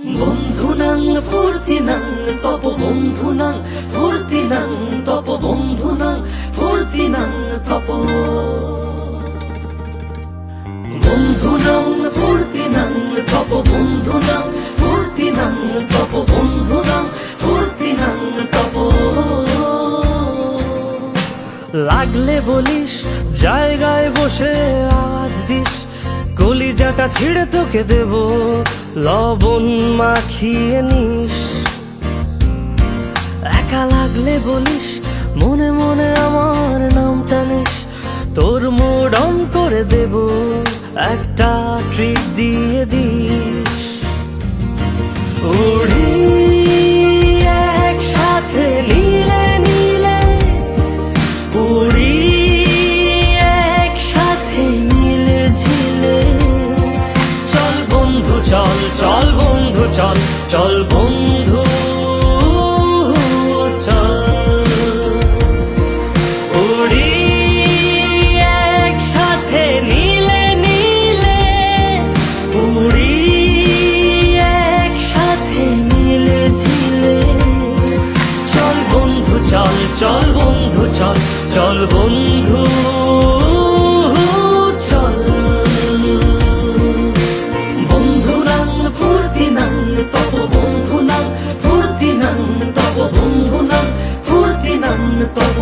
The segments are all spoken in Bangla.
বন্ধুনাং ফুর্তিনাং তপ বন্ধুনাং ফুর্তিনাং তপ বন্ধুনাং ফুর্তিনাং তপ বন্ধুনাং ফুর্তিনাং তপ বন্ধুনাং ফুর্তিনাং তপ বন্ধুনাং ফুর্তিনাং তপ। লাগলে বলিস জায়গায় বসে আওয়াজ দিস, কলিজাটা ছিঁড়ে তোকে দেব লবণ মাখিয়ে নিস। একা লাগলে বলিস মনে মনে আমার নামটা নিস, তোর মুড অন করে দেব একটা ট্রিট দিয়ে দিস। উড়ি একসাথে নীলে নীলে, উড়ি একসাথে মিলে ঝিলে। চল বন্ধু চল, চল বন্ধু চল, চল বন্ধু চল। উড়ি একসাথে নীলে নীলে, উড়ি একসাথে মিলে ঝিলে। চল বন্ধু চল, চল বন্ধু চল, চল বন্ধু চল। বন্ধুনাং ফুর্তিনাং তপ বন্ধুনাং ফুর্তিনাং তপ বন্ধুনাং ফুর্তিনাং তপ।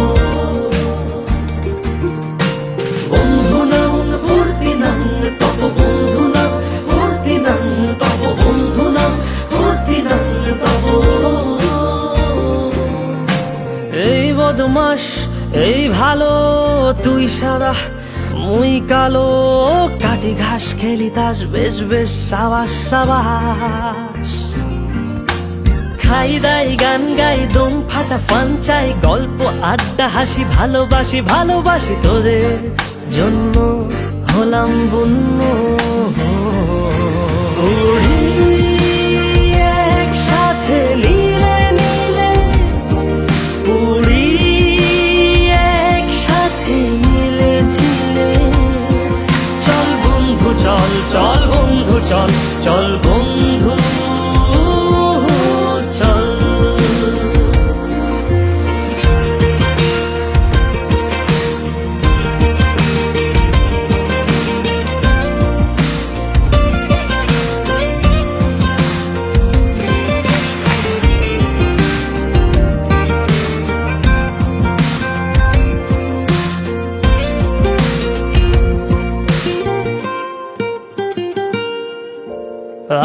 বন্ধুনাং ফুর্তিনাং তপ বন্ধুনাং ফুর্তিনাং তপ বন্ধুনাং ফুর্তিনাং তপ। এই বদমাস এই ভালো, তুই সাদা মুই কালো, কাটি ঘাস খেলি তাস বেশ বেশ সাবাস সাবাস। খাই দাই গান গাই দম ফাটা ফান চাই, গল্প আড্ডা হাসি ভালোবাসি ভালোবাসি তোদের জন্য হলাম বন্য। উড়ি একসাথে নীলে নীলে, উড়ি একসাথে মিলে ঝিলে। চল বন্ধু চল, চল বন্ধু চল, চল বন্ধু চল।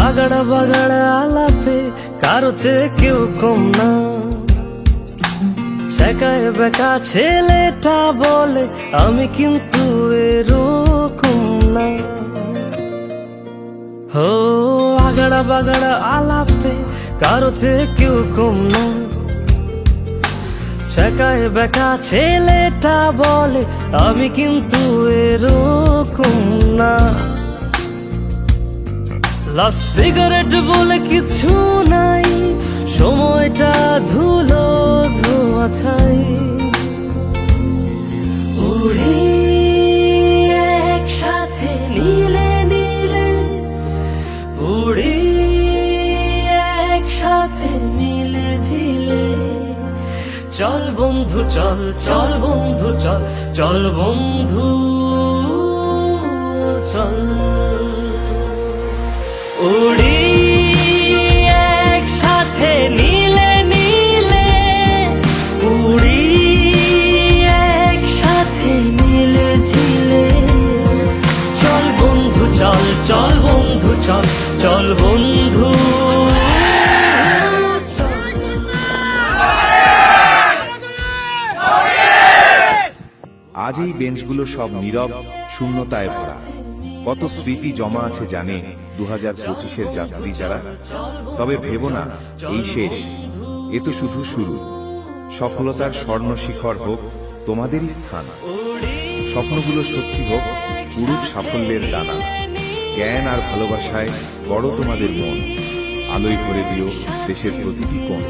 আগাড়া বাগাড়া আলাপে কারো চেয়ে কেউ কম না, ছেকায় বেকা ছেলেটা বলে আমি কিন্তু এরকম না। হো আগাড়া বাগাড়া আলাপে কারো চেয়ে কেউ কম না, ছেকায় বেকা ছেলেটা বলে আমি কিন্তু এরকম না। লাস্ট সিগারেট বলে কিছু নাই, সময়টা ধুলো ধোয়া ছাই। উড়ি একসাথে নীলে নীলে, উড়ি একসাথে মিলে ঝিলে। চল বন্ধু চল, চল বন্ধু চল, চল বন্ধু চল। উড়ি একসাথে নীলে নীলে, উড়ি একসাথে মিলে ঝিলে। চল বন্ধু চল, চল বন্ধু চল, চল বন্ধু চল। আজ এই বেঞ্চগুলো সব নীরব শূন্যতায় ভরা। কত স্মৃতি জমা আছে জানে 2025-এর যাত্রী যারা। তবে ভেবো না এই শেষ, এ তো শুধু শুরু। সফলতার স্বর্ণ শিখর হোক তোমাদেরই স্থান, স্বপ্নগুলো সত্যি হোক উড়ুক সাফল্যের ডানা। জ্ঞান আর ভালোবাসায় গড়ো তোমাদের মন, আলোয় ভরে দিও দেশের প্রতিটি কোণ।